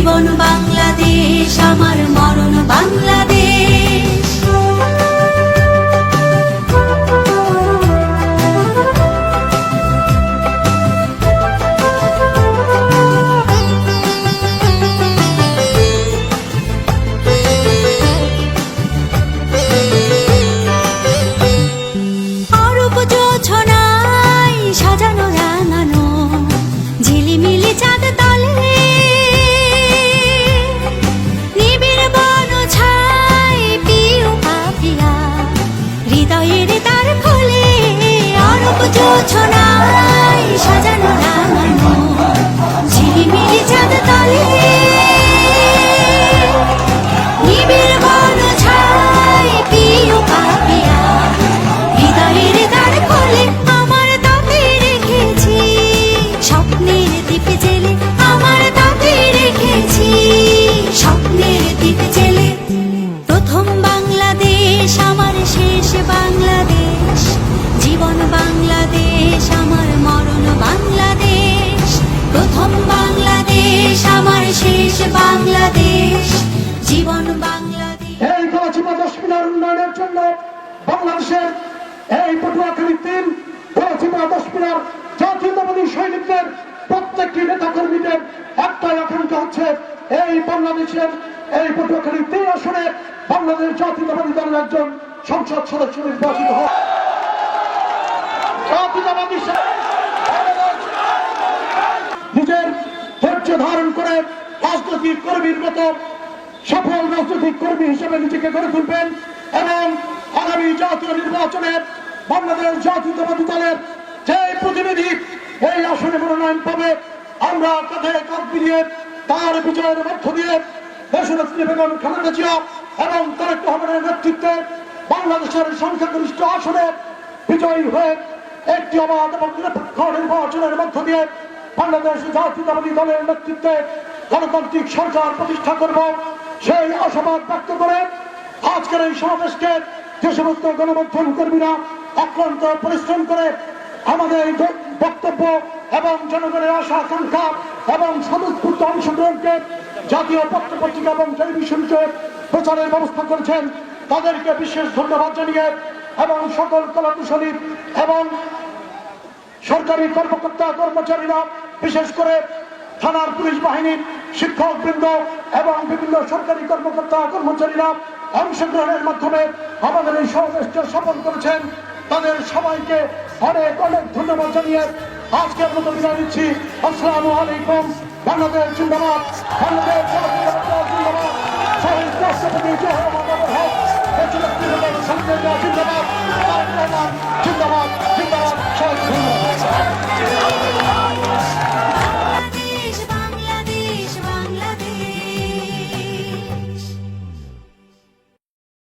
জীবন বাংলাদেশ আমার মরণ বাংলাদেশ। অরূপ জোছনায় সাজানো রাঙানো ঝিলিমিলি চাঁদ তলে, নিবিড় বন ছায় পিউ পাপিয়া হৃদয়ের দ্বার খোলে। অরূপ জোছনায় সাজানো রাঙানো ঝিলিমিলি চাঁদ তলে, নিবিড় বন ছায় পিউ পাপিয়া হৃদয়ের দ্বার খোলে। আমার তাতে রেখেছি স্বপ্নের দ্বীপ জেলে, আমার তাতে রেখেছি স্বপ্নের দ্বীপ জেলে। প্রথম বাংলাদেশ আমার শেষ বাংলাদেশ, জীবন বাংলাদেশ আমার মরণ বাংলাদেশ। প্রথম বাংলাদেশ আমার শেষ বাংলাদেশ, জীবন বাংলাদেশ। এই গলাচিপা 10 মিনার উন্নয়নের জন্য বাংলাদেশের এই পটুয়াখালী 3 গলাচিপা 10 মিনার জাতীয়তাবাদী সৈনিকদের প্রত্যেকটি নেতা কর্মীদের একটাই আকাঙ্ক্ষা হচ্ছে এই বাংলাদেশের এই পটুয়াখালী 3 আসনে বাংলাদেশ জাতীয়তাবাদী দলের একজন সংসদ সদস্য নির্বাচিত হয়। জাতীয়তাবাদী নিজের ধৈর্য ধারণ করে রাজনৈতিক কর্মীর মতো সফল রাজনৈতিক কর্মী হিসেবে নিজেকে গড়ে তুলবেন এবং আগামী জাতীয় নির্বাচনে বাংলাদেশ জাতীয়তাবাদী দলের যে প্রতিনিধি এই আসনে মনোনয়ন পাবে, আমরা কাঁধে কাঁধ মিলিয়ে তার বিজয়ের মধ্য দিয়ে দেশনেত্রী বেগম খালেদা জিয়া এবং তারেক রহমানের নেতৃত্বে বাংলাদেশের সংখ্যাগরিষ্ঠ আসনে বিজয়ী হয়ে একটি অবাধ এবং নিরপেক্ষ নির্বাচনের মধ্য দিয়ে বাংলাদেশ জাতীয়তাবাদী দলের নেতৃত্বে গণতান্ত্রিক সরকার প্রতিষ্ঠা করব, সেই আশাবাদ ব্যক্ত করে আজকের এই সমাবেশকে যে সমস্ত গণমাধ্যম কর্মীরা অক্লান্ত পরিশ্রম করে আমাদের এই বক্তব্য এবং জনগণের আশা আকাঙ্ক্ষা এবং স্বতঃস্ফূর্ত অংশগ্রহণকে জাতীয় পত্র পত্রিকা এবং টেলিভিশনকে প্রচারের ব্যবস্থা করেছেন, তাদেরকে বিশেষ ধন্যবাদ জানিয়ে এবং সকল কলাকুশলী এবং সরকারি কর্মকর্তা কর্মচারীরা, বিশেষ করে থানার পুলিশ বাহিনীর শিক্ষক বৃন্দ এবং বিভিন্ন সরকারি কর্মকর্তা কর্মচারীরা অংশগ্রহণের মাধ্যমে আমাদের এই সমাবেশকে সফল করেছেন, তাদের সবাইকে অনেক অনেক ধন্যবাদ জানিয়ে আজকের মতো বিদায় নিচ্ছি। আসসালামু আলাইকুম। বাংলাদেশ জিন্দাবাদ, বাংলাদেশ জিন্দাবাদ, শহীদ রাষ্ট্রপতি জিয়া রহমান জিন্দাবাদ।